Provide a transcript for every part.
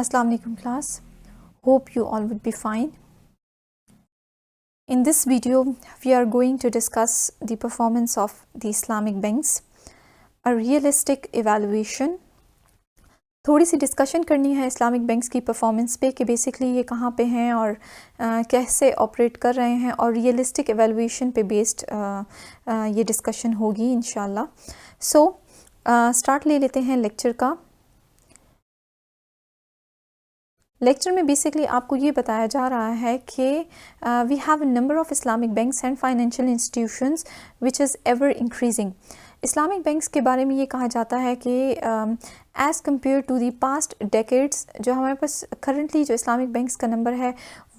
Assalamu alaikum class. Hope you all would be fine. In this video, we are going to discuss the performance of the Islamic banks, a realistic evaluation. थोड़ी सी discussion करनी है Islamic banks की performance पे कि basically ये कहाँ पे हैं और कैसे ऑपरेट कर रहे हैं, और रियलिस्टिक एवेलुएशन पे बेस्ड ये डिस्कशन होगी इंशाल्लाह. सो स्टार्ट ले लेते हैं लेक्चर का. लेक्चर में बेसिकली आपको ये बताया जा रहा है कि we have a number of Islamic banks and financial institutions which is ever increasing. Islamic banks के बारे में ये कहा जाता है कि as compare to the past decades, जो हमारे पास करंटली जो इस्लामिक बैंक्स का नंबर है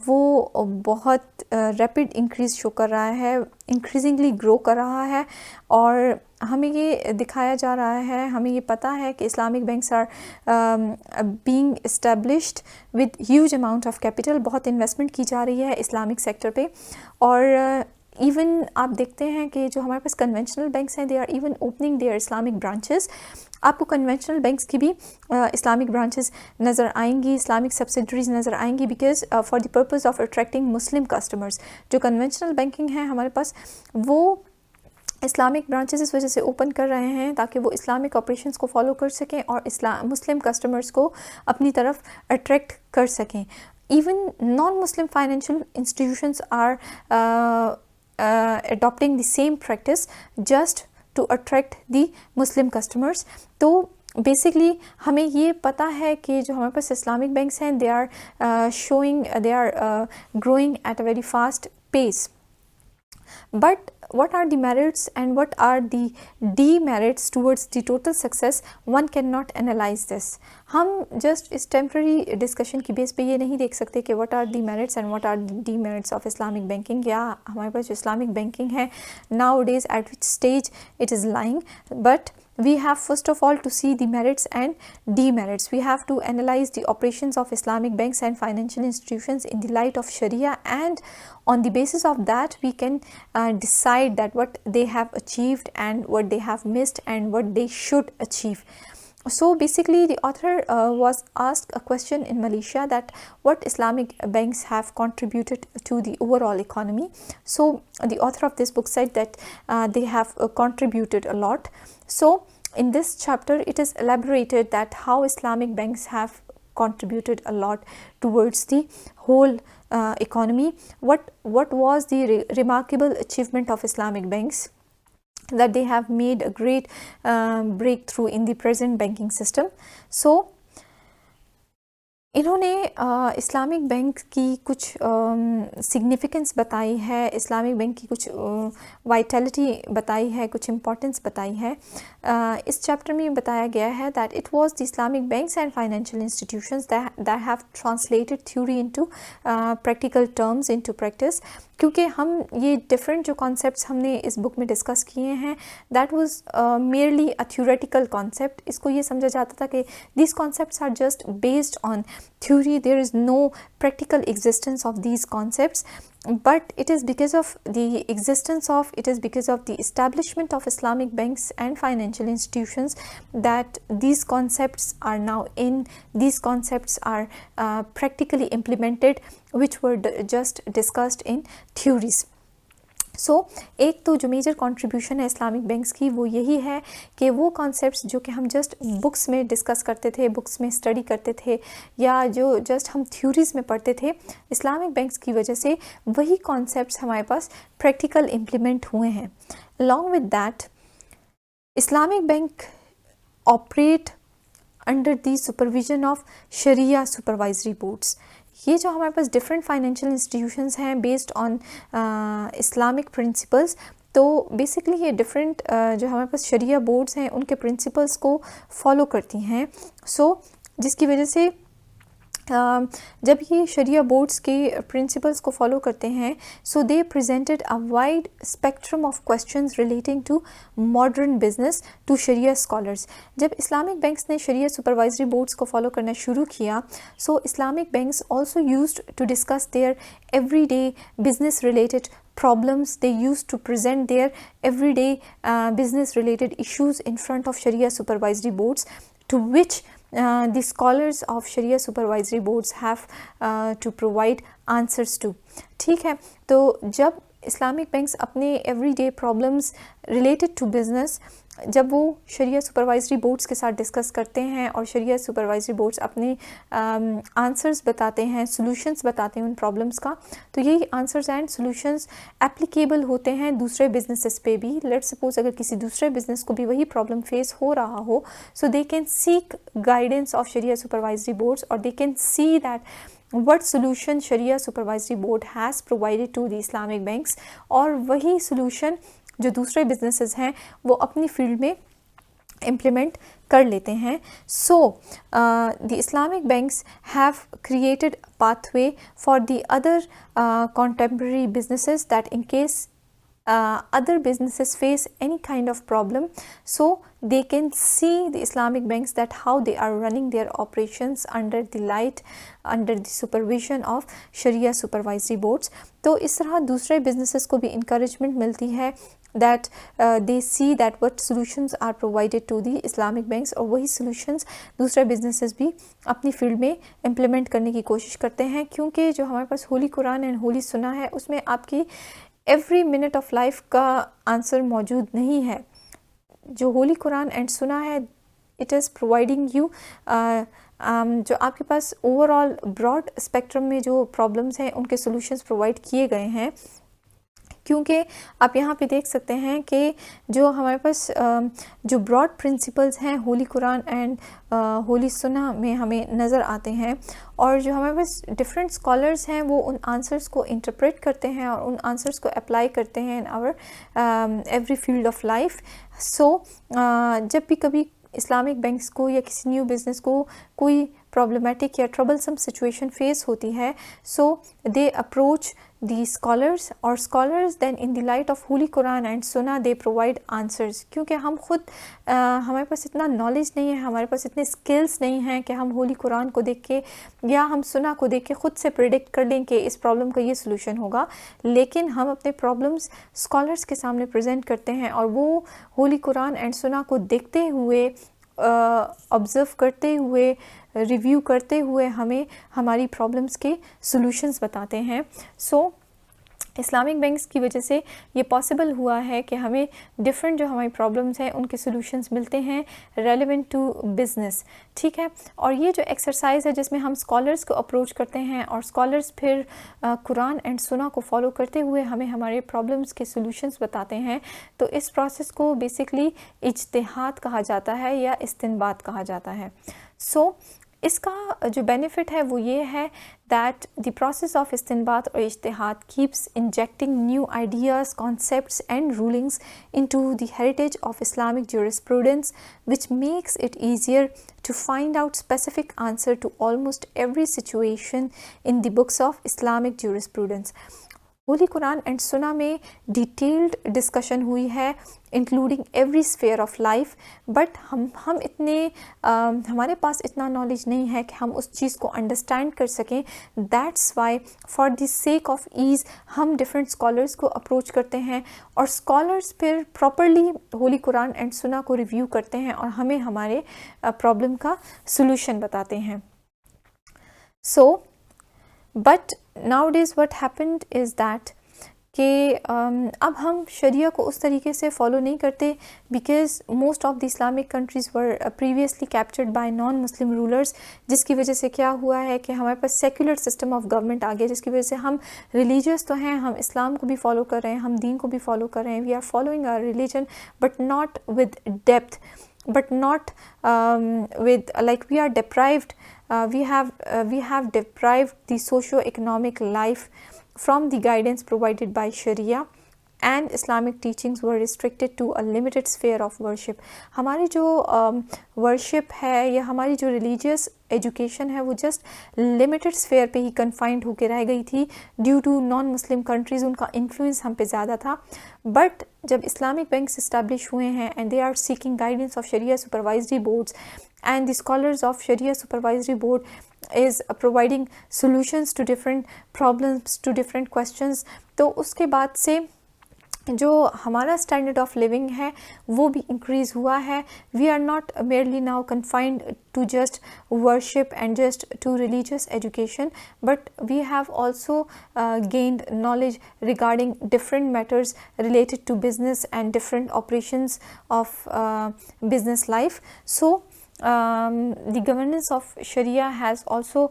वो बहुत रैपिड इंक्रीज़ शो कर रहा है, इंक्रीजिंगली ग्रो कर रहा है. और हमें ये दिखाया जा रहा है, हमें ये पता है कि Islamic banks are being established with huge amount of capital. बहुत इन्वेस्टमेंट की जा रही है इस्लामिक सेक्टर पे. और इवन आप देखते हैं कि जो हमारे पास कन्वेंशनल बैंक्स हैं, they are even opening their Islamic branches. आपको कन्वेंशनल बैंक्स की भी इस्लामिक ब्रांचेस नज़र आएंगी, इस्लामिक सब्सिडरीज नज़र आएंगी, because for the purpose of attracting Muslim customers. जो कन्वेंशनल बैंकिंग है हमारे पास, वो इस्लामिक ब्रांचेस इस वजह से ओपन कर रहे हैं ताकि वो इस्लामिक ऑपरेशंस को फॉलो कर सकें और मुस्लिम कस्टमर्स को अपनी तरफ अट्रैक्ट कर सकें. Even non Muslim financial institutions are adopting the same practice just to attract the Muslim customers. तो बेसिकली हमें ये पता है कि जो हमारे पास इस्लामिक बैंक्स हैं, they are growing at a very fast pace. But what are the merits and what are the demerits towards the total success? One cannot analyze this. हम just इस temporary discussion की base पे ये नहीं देख सकते कि what are the merits and what are the demerits of Islamic banking, या हमारे पास जो Islamic banking है nowadays at which stage it is lying. But we have first of all to see the merits and demerits. We have to analyze the operations of Islamic banks and financial institutions in the light of Sharia, and on the basis of that we can decide that what they have achieved and what they have missed and what they should achieve. So basically the author was asked a question in Malaysia that what Islamic banks have contributed to the overall economy. So the author of this book said that they have contributed a lot. So in this chapter it is elaborated that how Islamic banks have contributed a lot towards the whole economy. What was the remarkable achievement of Islamic banks, that they have made a great breakthrough in the present banking system. So इन्होंने Islamic bank की कुछ significance बताई है, Islamic bank की कुछ Vitality बताई है, कुछ इम्पोर्टेंस बताई है. इस चैप्टर में बताया गया है that it was the Islamic banks and financial institutions that have translated theory into practical terms into practice. क्योंकि हम ये डिफरेंट जो कॉन्सेप्ट्स हमने इस बुक में डिस्कस किए हैं, that was merely a theoretical concept. इसको ये समझा जाता था कि this concepts are just based on theory, there is no practical existence of these concepts, but it is because of the establishment of Islamic banks and financial institutions that these concepts are now these concepts are practically implemented, which were just discussed in theories. सो एक तो जो major contribution है Islamic banks की वो यही है कि वो कॉन्सेप्ट्स जो कि हम जस्ट बुक्स में डिस्कस करते थे, बुक्स में स्टडी करते थे, या जो जस्ट हम थ्योरीज़ में पढ़ते थे, इस्लामिक बैंक्स की वजह से वही कॉन्सेप्ट्स हमारे पास प्रैक्टिकल इम्प्लीमेंट हुए हैं. Along with that Islamic bank operate under the supervision of Shariah supervisory boards. ये जो हमारे पास डिफरेंट फाइनेंशियल इंस्टीट्यूशंस हैं बेस्ड ऑन इस्लामिक प्रिंसिपल्स, तो बेसिकली ये डिफरेंट जो हमारे पास शरिया बोर्ड्स हैं उनके प्रिंसिपल्स को फॉलो करती हैं. सो जिसकी वजह से जब ये शरिया बोर्ड्स के प्रिंसिपल्स को फॉलो करते हैं, so they presented a wide spectrum of questions relating to modern business to Sharia scholars. जब इस्लामिक बैंक्स ने शरिया सुपरवाइजरी बोर्ड्स को फॉलो करना शुरू किया, so Islamic banks also used to discuss their everyday business related problems. They used to present their everyday business related issues in front of Sharia supervisory boards, to which the scholars of Sharia supervisory boards have to provide answers to. ठीक है, तो जब Islamic banks अपने everyday problems related to business जब वो शरिया supervisory boards के साथ discuss करते हैं और शरिया सुपरवाइजरी बोर्ड्स अपने आंसर्स बताते हैं, सॉल्यूशंस बताते हैं उन प्रॉब्लम्स का, तो यही आंसर्स एंड सॉल्यूशंस एप्लीकेबल होते हैं दूसरे बिजनेसेस पे भी. लेट्स सपोज अगर किसी दूसरे बिजनेस को भी वही प्रॉब्लम फेस हो रहा हो, so they can seek guidance of Shariah supervisory boards और they can see that what solution Sharia Supervisory Board has provided to the Islamic banks, और वही solution जो दूसरे businesses हैं वो अपनी field में implement कर लेते हैं. So the Islamic banks have created a pathway for the other contemporary businesses that in case other businesses face any kind of problem, so they can see the Islamic banks that how they are running their operations under the light, under the supervision of Sharia supervisory boards. तो इस तरह दूसरे businesses को भी encouragement मिलती है that they see that what solutions are provided to the Islamic banks, और वही solutions दूसरे businesses भी अपनी field में implement करने की कोशिश करते हैं, क्योंकि जो हमारे पास होली कुरान एंड होली सुन्ना है उसमें आपकी एवरी मिनट ऑफ लाइफ का आंसर मौजूद नहीं है. जो होली कुरान एंड सुना है इट इज़ प्रोवाइडिंग यू जो आपके पास ओवरऑल ब्रॉड स्पेक्ट्रम में जो प्रॉब्लम्स हैं उनके सॉल्यूशंस प्रोवाइड किए गए हैं. क्योंकि आप यहाँ पे देख सकते हैं कि जो हमारे पास जो ब्रॉड प्रिंसिपल्स हैं होली कुरान एंड होली सुन्ना में हमें नज़र आते हैं, और जो हमारे पास डिफरेंट स्कॉलर्स हैं वो उन आंसर्स को इंटरप्रेट करते हैं और उन आंसर्स को अप्लाई करते हैं in our every field of life. So जब भी कभी इस्लामिक बैंक्स को या किसी न्यू बिज़नेस को कोई प्रॉब्लमेटिक या ट्रबलसम सिचुएशन फेस होती है, सो दे अप्रोच the scholars, और scholars then in the light of holy Quran and sunnah they provide answers. क्योंकि हम खुद हमारे पास इतना नॉलेज नहीं है, हमारे पास इतने स्किल्स नहीं हैं कि हम होली कुरान को देख के या हम सुन्ना को देख के खुद से प्रिडिक्ट कर लें कि इस प्रॉब्लम का ये सोल्यूशन होगा, लेकिन हम अपने प्रॉब्लम्स स्कॉलर्स के सामने प्रेजेंट करते हैं और वो होली कुरान एंड सुन्ना को देखते हुए ऑब्ज़र्व करते हुए रिव्यू करते हुए हमें हमारी प्रॉब्लम्स के सॉल्यूशंस बताते हैं. सो इस्लामिक बैंक्स की वजह से ये पॉसिबल हुआ है कि हमें डिफरेंट जो हमारी प्रॉब्लम्स हैं उनके सॉल्यूशंस मिलते हैं रेलेवेंट टू बिज़नेस. ठीक है, और ये जो एक्सरसाइज है जिसमें हम स्कॉलर्स को अप्रोच करते हैं और स्कॉलर्स फिर कुरान एंड सुन्ना को फॉलो करते हुए हमें हमारे प्रॉब्लम्स के सॉल्यूशंस बताते हैं, तो इस प्रोसेस को बेसिकली इज्तिहाद कहा जाता है या इस्तिनबात कहा जाता है. सो इसका जो बेनिफिट है वो ये है दैट द प्रोसेस ऑफ इस्तिनबात और इज्तिहाद keeps injecting new ideas, concepts and rulings into the heritage of Islamic jurisprudence which makes it easier to find out specific answer to almost every situation in the books of Islamic jurisprudence. Holi Quran and सुन्ना में detailed discussion हुई है including every sphere of life, but हम इतने हमारे पास इतना knowledge नहीं है कि हम उस चीज़ को अंडरस्टैंड कर सकें. That's why for the sake of ease हम डिफरेंट स्कॉलर्स को अप्रोच करते हैं और स्कॉलर्स फिर प्रॉपरली होली कुरान एंड सुन्ना को रिव्यू करते हैं और हमें हमारे प्रॉब्लम का सॉल्यूशन बताते हैं. So but nowadays what happened is that कि अब हम शरिया को उस तरीके से फॉलो नहीं करते because most of the Islamic countries were previously captured by non Muslim rulers, जिसकी वजह से क्या हुआ है कि हमारे पास सेक्युलर सिस्टम ऑफ गवर्नमेंट आ गया, जिसकी वजह से हम रिलीजियस तो हैं, हम इस्लाम को भी फॉलो कर रहे हैं, हम दीन को भी फॉलो कर रहे हैं, we are following our religion but not with depth, but not with like we are deprived, we have deprived the socio-economic life from the guidance provided by Sharia, and Islamic teachings were restricted to a limited sphere of worship. हमारी जो worship है या हमारी जो religious education है वो just limited sphere पे ही confined होके रह गई थी due to non-Muslim countries, उनका influence हम पे ज़्यादा था. But जब Islamic banks establish हुए हैं and they are seeking guidance of Sharia supervisory boards and the scholars of Sharia supervisory board is providing solutions to different problems, to different questions, तो उसके बाद से जो हमारा स्टैंडर्ड ऑफ लिविंग है वो भी इंक्रीज़ हुआ है. We are not merely now confined to just worship and just to religious education, but we have also gained knowledge regarding different matters related to business and different operations of business life. So the governance of Sharia has also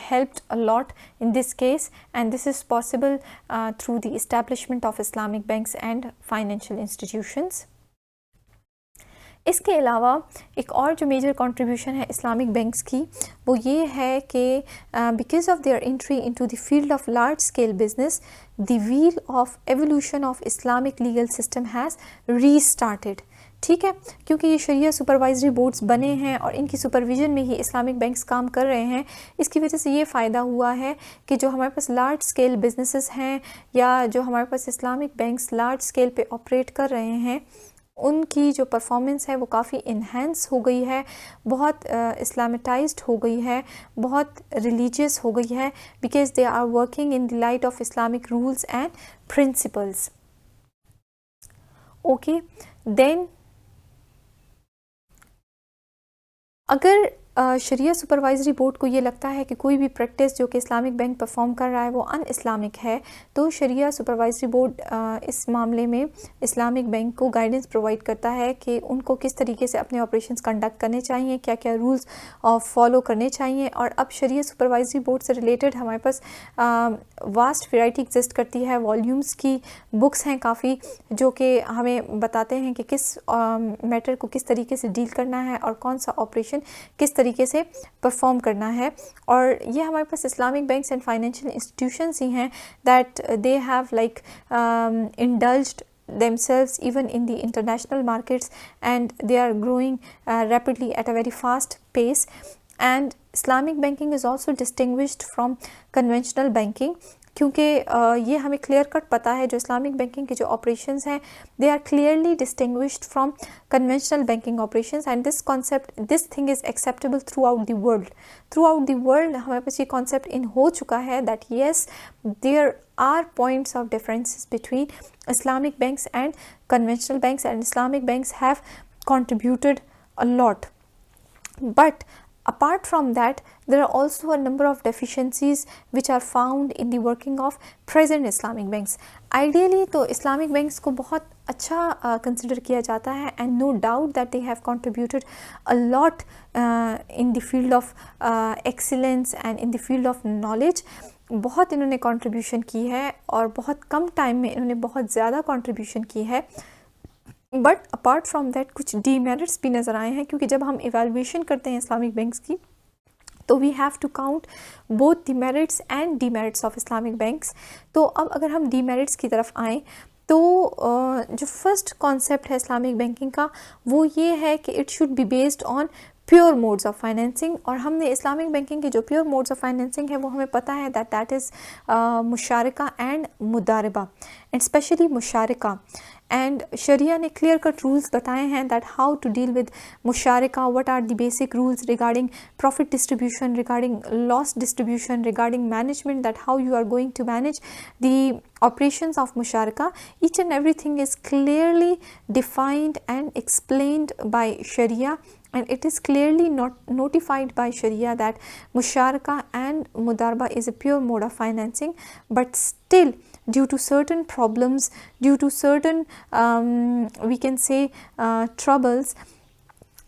helped a lot in this case, and this is possible through the establishment of Islamic banks and financial institutions. इसके अलावा एक और जो major contribution है Islamic banks की वो ये है कि because of their entry into the field of large scale business, the wheel of evolution of Islamic legal system has restarted. ठीक है, क्योंकि ये शरिया सुपरवाइजरी बोर्ड्स बने हैं और इनकी सुपरविजन में ही इस्लामिक बैंक्स काम कर रहे हैं. इसकी वजह से ये फ़ायदा हुआ है कि जो हमारे पास लार्ज स्केल बिजनेसेस हैं या जो हमारे पास इस्लामिक बैंक्स लार्ज स्केल पे ऑपरेट कर रहे हैं उनकी जो परफॉर्मेंस है वो काफ़ी इन्हेंस हो गई है, बहुत इस्लामिटाइज्ड हो गई है, बहुत रिलीजियस हो गई है, because they are working in the light of Islamic rules and principles. Okay, then अगर शरिया सुपरवाइजरी बोर्ड को ये लगता है कि कोई भी प्रैक्टिस जो कि इस्लामिक बैंक परफॉर्म कर रहा है वो अन इस्लामिक है, तो शरिया सुपरवाइजरी बोर्ड इस मामले में इस्लामिक बैंक को गाइडेंस प्रोवाइड करता है कि उनको किस तरीके से अपने ऑपरेशंस कंडक्ट करने चाहिए, क्या क्या रूल्स फॉलो करने चाहिए. और अब शरिया सुपरवाइजरी बोर्ड से रिलेटेड हमारे पास वास्ट वैरायटी एग्जिस्ट करती है. वॉल्यूम्स की बुक्स हैं काफ़ी जो कि हमें बताते हैं कि किस मैटर को किस तरीके से डील करना है और कौन सा ऑपरेशन किस तरीके से परफॉर्म करना है. और ये हमारे पास Islamic banks and financial institutions ही हैं that they have like indulged themselves even in the international markets, and they are growing rapidly at a very fast pace. And Islamic banking is also distinguished from conventional banking क्योंकि ये हमें clear cut पता है जो Islamic banking के जो operations हैं they are clearly distinguished from conventional banking operations. And this concept this thing is acceptable throughout the world. हमारे पास ये कॉन्सेप्ट इन हो चुका है that yes there are points of differences between Islamic banks and conventional banks, and Islamic banks have contributed a lot. But apart from that, there are also a number of deficiencies which are found in the working of present Islamic banks. Ideally तो Islamic banks को बहुत अच्छा consider किया जाता है, and no doubt that they have contributed a lot in the field of excellence and in the field of knowledge. बहुत इन्होंने contribution की है और बहुत कम टाइम में इन्होंने बहुत ज़्यादा कंट्रीब्यूशन की है. बट अपार्ट फ्रॉम दैट कुछ डीमेरिट्स भी नज़र आए हैं, क्योंकि जब हम इवैल्यूएशन करते हैं इस्लामिक बैंक्स की तो we have to count both the merits and demerits of Islamic banks. तो अब अगर हम डीमेरिट्स की तरफ आएँ तो जो फर्स्ट कॉन्सेप्ट है इस्लामिक बैंकिंग का वो ये है कि it should be based on pure modes of financing. और हमने इस्लामिक बैंकिंग के जो प्योर मोड्स ऑफ फाइनेंसिंग है वो हमें पता है दैट इज़ मुशारका एंड मुदारबा, एंड स्पेशली मुशारका. एंड शरिया ने क्लियर कट रूल्स बताए हैं that how to deal with मुशारका, what are the basic rules regarding profit distribution, regarding loss distribution, regarding management, that how you are going to manage the operations of musharaka. Each and everything is clearly defined and explained by Sharia, and it is clearly not notified by Sharia that musharaka and mudarba is a pure mode of financing. But still, due to certain problems, due to certain we can say troubles,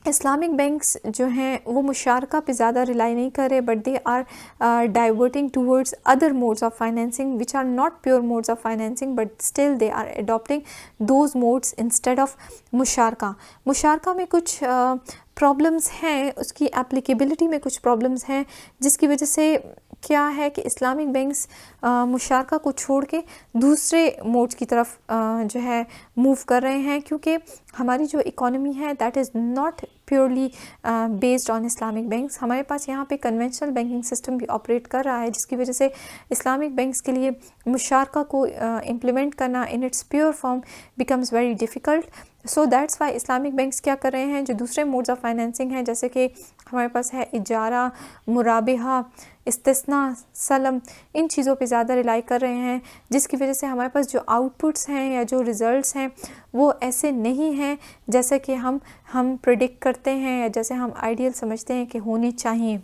Islamic banks जो हैं वो मुशारका पे ज़्यादा rely नहीं कर रहे, but they are diverting towards other modes of financing which are not pure modes of financing, but still they are adopting those modes instead of मुशारका. मुशारका में कुछ प्रॉब्लम्स हैं, उसकी एप्लीकेबिलिटी में कुछ प्रॉब्लम्स हैं, जिसकी वजह से क्या है कि इस्लामिक बैंक्स मुशारका को छोड़ के दूसरे मोड्स की तरफ जो है मूव कर रहे हैं, क्योंकि हमारी जो इकोनॉमी है that is not purely based on Islamic banks. हमारे पास यहाँ पे कन्वेंशनल बैंकिंग सिस्टम भी ऑपरेट कर रहा है, जिसकी वजह से इस्लामिक बैंक्स के लिए मुशारका को इम्प्लीमेंट करना in its pure form becomes very difficult. So that's why Islamic banks क्या कर रहे हैं, जो दूसरे मोड्स ऑफ फाइनेंसिंग हैं जैसे कि हमारे पास है इजारा, मुराबिहा, इस्तिस्ना, सलम, इन चीज़ों पे ज़्यादा रिलाई कर रहे हैं, जिसकी वजह से हमारे पास जो आउटपुट्स हैं या जो रिज़ल्ट्स हैं वो ऐसे नहीं हैं जैसे कि हम प्रिडिक्ट करते हैं या जैसे हम आइडियल समझते हैं कि होने चाहिए।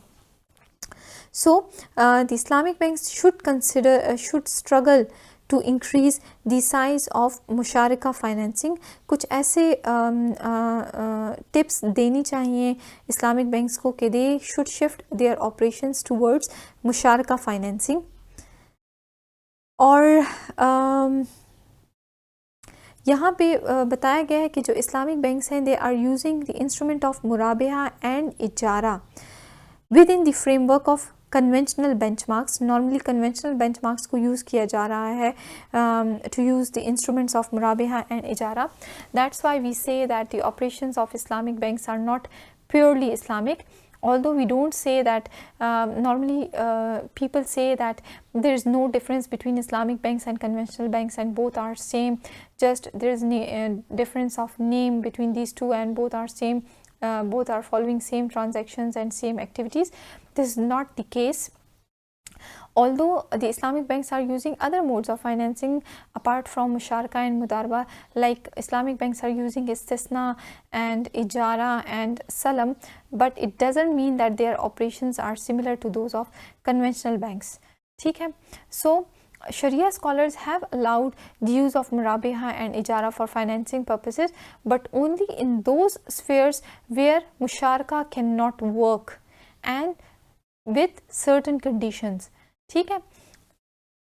So the Islamic banks should struggle to increase the size of मुशारका फाइनेंसिंग। कुछ ऐसे टिप्स देनी चाहिए इस्लामिक बैंक्स को कि they should shift their operations towards मुशारका फाइनेंसिंग। और यहाँ पे बताया गया है कि जो इस्लामिक बैंक्स हैं they are using the instrument of मुराबिहा एंड इजारा within the framework of conventional benchmarks. Normally conventional benchmarks को यूज़ किया जा रहा है to use the instruments of मुराबिहा एंड इजारा। That's why we say that the operations of Islamic banks are not purely Islamic, although we don't say that normally people say that there is no difference between Islamic banks and conventional banks and both are same, just there is difference of name between these two and both are same, both are following same transactions and same activities. This is not the case. Although the Islamic banks are using other modes of financing apart from musharaka and mudarba, like Islamic banks are using istisna and ijara and salam, but it doesn't mean that their operations are similar to those of conventional banks. ठीक है? So Sharia scholars have allowed the use of murabiha and ijara for financing purposes, but only in those spheres where musharaka cannot work and with certain conditions. ठीक है?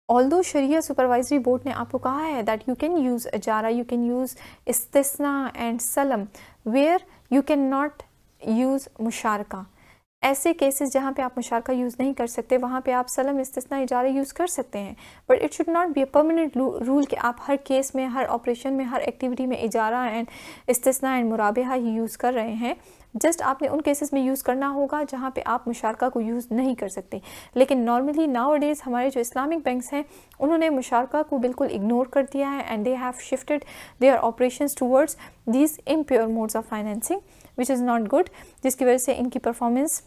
Although Sharia Supervisory Board ने आपको कहा है that you can use ijara, you can use istisna and salam where you cannot use musharaka. ऐसे cases जहाँ पे आप मुशारका यूज़ नहीं कर सकते वहाँ पे आप सलम, इस्तिस्ना, इजारा यूज़ कर सकते हैं, but it should not be a permanent rule कि आप हर केस में, हर ऑपरेशन में, हर एक्टिविटी में इजारा एंड इस्तिस्ना एंड मुराबिहा ही यूज़ कर रहे हैं। जस्ट आपने उन केसेस में यूज़ करना होगा जहाँ पे आप मुशारका को यूज़ नहीं कर सकते। लेकिन नॉर्मली नाउ-अ-डेज़ हमारे जो इस्लामिक बैंक्स हैं उन्होंने मुशारका को बिल्कुल इग्नोर कर दिया है and they have shifted their operations towards these impure modes of financing which is not good, जिसकी वजह से इनकी परफॉर्मेंस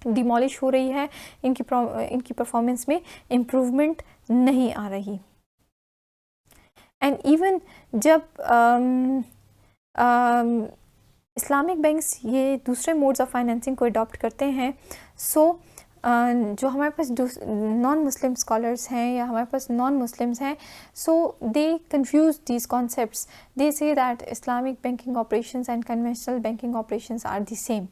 डिमोलिश हो रही है, इनकी परफॉर्मेंस में इम्प्रूवमेंट नहीं आ रही। एंड इवन जब इस्लामिक बैंक्स ये दूसरे मोड्स ऑफ फाइनेंसिंग को अडॉप्ट करते हैं, सो जो हमारे पास नॉन मुस्लिम स्कॉलर्स हैं या हमारे पास नॉन मुस्लिम्स हैं, so they confuse these concepts, they say that Islamic banking operations and conventional banking operations are the same.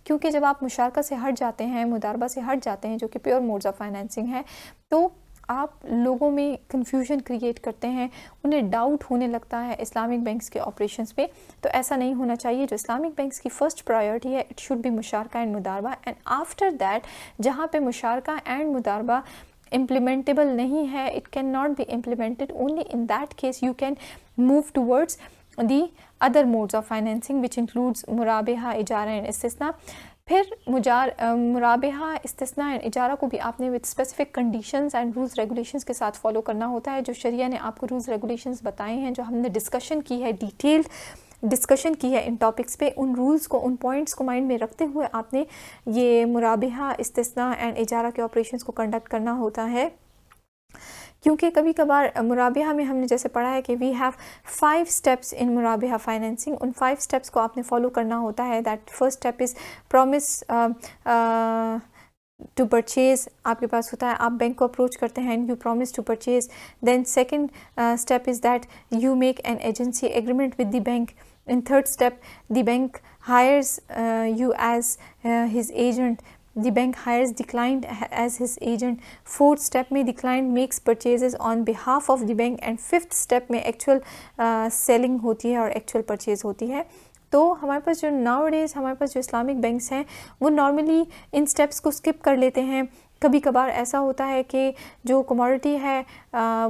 क्योंकि जब आप मुशारका से हट जाते हैं, मुदारबा से हट जाते हैं जो कि प्योर मोड्स ऑफ फाइनेंसिंग है, तो आप लोगों में कंफ्यूजन क्रिएट करते हैं, उन्हें डाउट होने लगता है इस्लामिक बैंक्स के ऑपरेशंस पे। तो ऐसा नहीं होना चाहिए। जो इस्लामिक बैंक्स की फ़र्स्ट प्रायोरिटी है इट शुड बी मुशारका एंड मुदारबा, एंड आफ्टर दैट जहाँ पे मुशारका एंड मुदारबा इम्प्लीमेंटेबल नहीं है, it can not be implemented, only in that case you can move towards the other modes of financing which includes मुराबिहा, इजारा एंड इस्तिस्ना। फिर मुराबिहा, इस्तिस्ना एंड इजारा को भी आपने with specific conditions and rules regulations के साथ फॉलो करना होता है। जो शरिया ने आपको रूल्स रेगुलेशंस बताए हैं, जो हमने डिस्कशन की है, डिटेल्ड डिस्कशन की है इन टॉपिक्स पे, उन रूल्स को, उन पॉइंट्स को माइंड में रखते हुए आपने ये मुराबिहा, इस्तिस्ना एंड इजारा के ऑपरेशंस को कंडक्ट करना होता है। क्योंकि कभी कभार मुराबिहा में हमने जैसे पढ़ा है कि वी हैव 5 स्टेप्स इन मुराबिहा फाइनेंसिंग, उन 5 स्टेप्स को आपने फॉलो करना होता है। That first step is promise to purchase, आपके पास होता है, आप बैंक को अप्रोच करते हैं and you promise to purchase. Then second step is that you make an agency agreement with the bank. In third step the bank hires you as his agent. The bank hires the client as his agent. Fourth step में the client makes purchases on behalf of the bank, and fifth step में actual selling होती है और actual purchase होती है. तो हमारे पास जो नाउ डेज हमारे पास जो इस्लामिक बैंक्स हैं वो नॉर्मली इन स्टेप्स को स्किप कर लेते हैं कभी कभार ऐसा होता है कि जो कमोडिटी है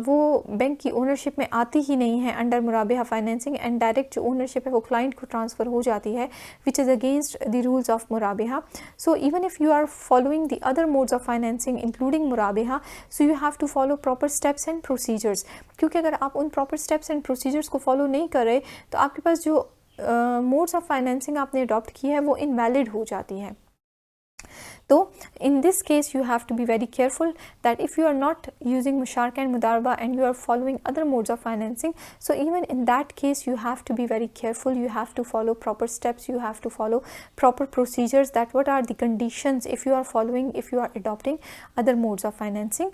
वो बैंक की ओनरशिप में आती ही नहीं है अंडर मुराबिहा फाइनेंसिंग, एंड डायरेक्ट जो ओनरशिप है वो क्लाइंट को ट्रांसफ़र हो जाती है, which is against the rules of मुराबिहा. So even if you are following the other modes of financing including मुराबिहा, so you have to follow proper steps and procedures. क्योंकि अगर आप उन प्रॉपर स्टेप्स एंड प्रोसीजर्स को follow नहीं कर रहे तो आपके पास जो मोड्स ऑफ फाइनेंसिंग आपने अडॉप्ट की है वो इनवैलिड हो जाती है. तो in this case you have to be very careful that if you are not using musharaka and mudaraba and you are following other modes of financing, so even in that case you have to be very careful, you have to follow proper steps, you have to follow proper procedures, that what are the conditions if you are following, if you are adopting other modes of financing.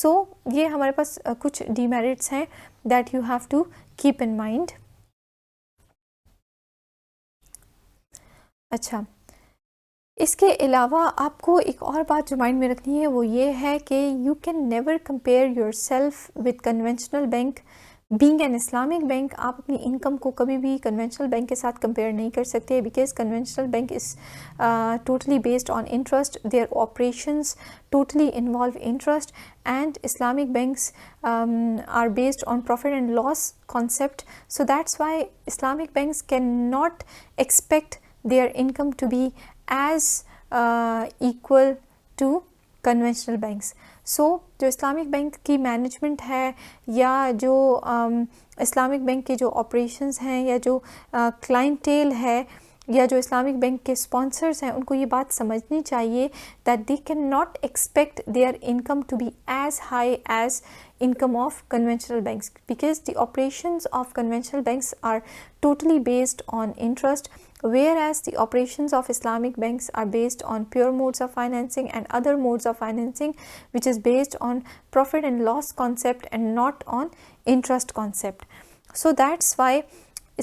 So ये हमारे पास कुछ demerits हैं that you have to keep in mind. अच्छा, इसके अलावा आपको एक और बात जो माइंड में रखनी है वो ये है कि you can never compare your self with conventional bank. Being an Islamic bank, आप अपनी इनकम को कभी भी कन्वेंशनल बैंक के साथ कंपेयर नहीं कर सकते, because conventional bank is totally based on interest, their operations totally involve interest, and Islamic banks are based on profit and loss concept. So that's why Islamic banks cannot expect their income to be as equal to conventional banks. So जो Islamic bank की management है या जो Islamic bank के जो operations हैं या जो क्लाइंटेल है या जो इस्लामिक बैंक के स्पॉन्सर्स हैं, उनको ये बात समझनी चाहिए that they can not expect their income to be as high as income of conventional banks, because the operations of conventional banks are totally based on interest, whereas the operations of Islamic banks are based on pure modes of financing and other modes of financing which is based on profit and loss concept and not on interest concept. So that's why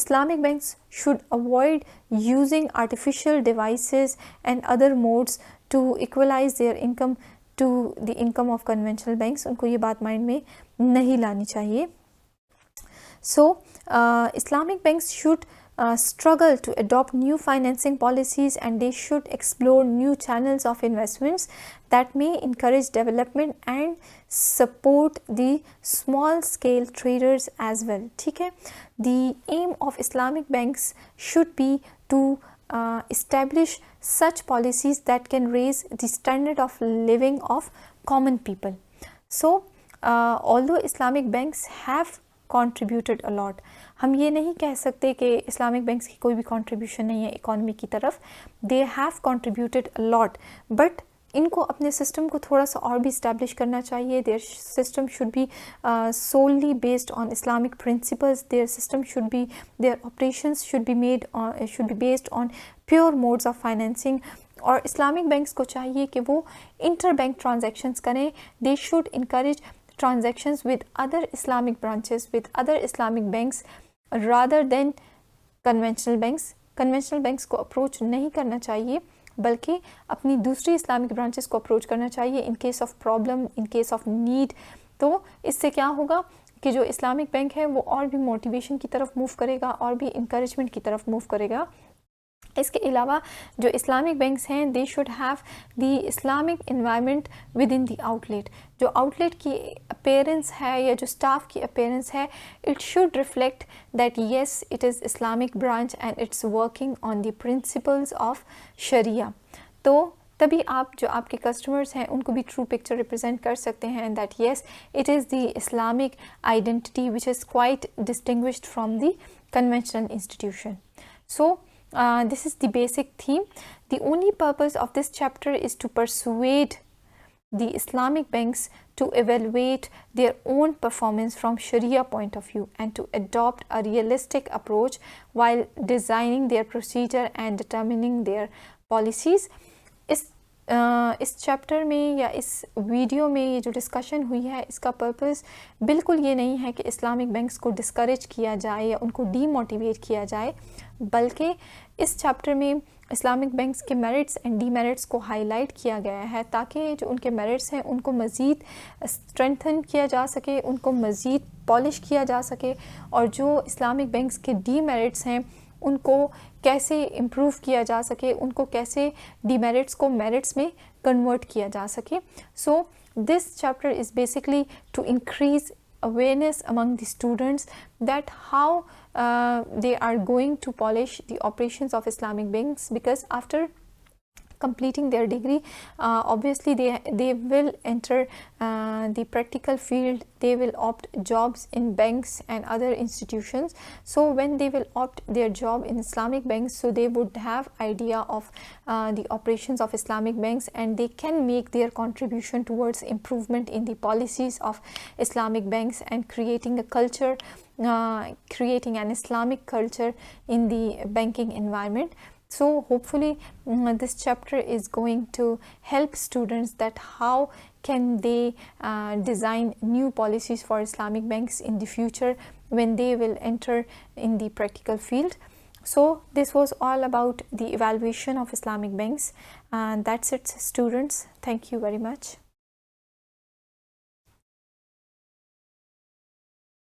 Islamic banks should avoid using artificial devices and other modes to equalize their income to the income of conventional banks. उनको ये बात mind में नहीं लानी चाहिए. So Islamic banks should struggle to adopt new financing policies, and they should explore new channels of investments that may encourage development and support the small scale traders as well. ठीक है, the aim of Islamic banks should be to establish such policies that can raise the standard of living of common people. So although Islamic banks have contributed a lot, हम ये नहीं कह सकते कि Islamic banks की कोई भी contribution नहीं है इकॉनमी की तरफ. They have contributed a lot, but इनको अपने सिस्टम को थोड़ा सा और भी इस्टेब्लिश करना चाहिए. There system should be solely based on Islamic principles. Their system should be, their operations should be based on pure modes of financing. और इस्लामिक बैंक्स को चाहिए कि वो इंटर बैंक ट्रांजेक्शन्स करें. They should encourage transactions with other Islamic branches, with other Islamic banks rather than conventional banks. Conventional banks को approach नहीं करना चाहिए, बल्कि अपनी दूसरी इस्लामिक ब्रांचेस को अप्रोच करना चाहिए in case of problem, in case of need. तो इससे क्या होगा कि जो इस्लामिक बैंक है वो और भी मोटिवेशन की तरफ मूव करेगा और भी इंकरेजमेंट की तरफ मूव करेगा. इसके अलावा जो इस्लामिक बैंक्स हैं, they should have the Islamic environment within the outlet. जो आउटलेट की अपीयरेंस है या जो स्टाफ की अपीयरेंस है, it should reflect that yes it is Islamic branch and it's working on the principles of Sharia. तो तभी आप जो आपके कस्टमर्स हैं उनको भी ट्रू पिक्चर रिप्रेजेंट कर सकते हैं that yes it is the Islamic identity which is quite distinguished from the conventional institution. So this is the basic theme. The only purpose of this chapter is to persuade the Islamic banks to evaluate their own performance from Sharia point of view and to adopt a realistic approach while designing their procedure and determining their policies. इस chapter में या इस video में ये जो discussion हुई है, इसका पर्पस बिल्कुल ये नहीं है कि इस्लामिक बैंक्स को डिस्करेज किया जाए या उनको डीमोटिवेट किया जाए, बल्कि इस चैप्टर में इस्लामिक बैंक्स के मेरिट्स एंड डीमेरिट्स को हाईलाइट किया गया है ताकि जो उनके मेरिट्स हैं उनको मज़ीद स्ट्रेंथन किया जा सके, उनको मज़ीद पॉलिश किया जा सके, और जो इस्लामिक बैंक्स के डीमेरिट्स हैं उनको कैसे इम्प्रूव किया जा सके, उनको कैसे डिमेरिट्स को मेरिट्स में कन्वर्ट किया जा सके. So this chapter is basically to increase awareness among the students that how they are going to polish the operations of Islamic banks, because after completing their degree, obviously they will enter the practical field. They will opt jobs in banks and other institutions. So when they will opt their job in Islamic banks, so they would have idea of the operations of Islamic banks, and they can make their contribution towards improvement in the policies of Islamic banks and creating a culture, creating an Islamic culture in the banking environment. So hopefully this chapter is going to help students that how can they design new policies for Islamic banks in the future when they will enter in the practical field. So this was all about the evaluation of Islamic banks, and that's it, students. Thank you very much.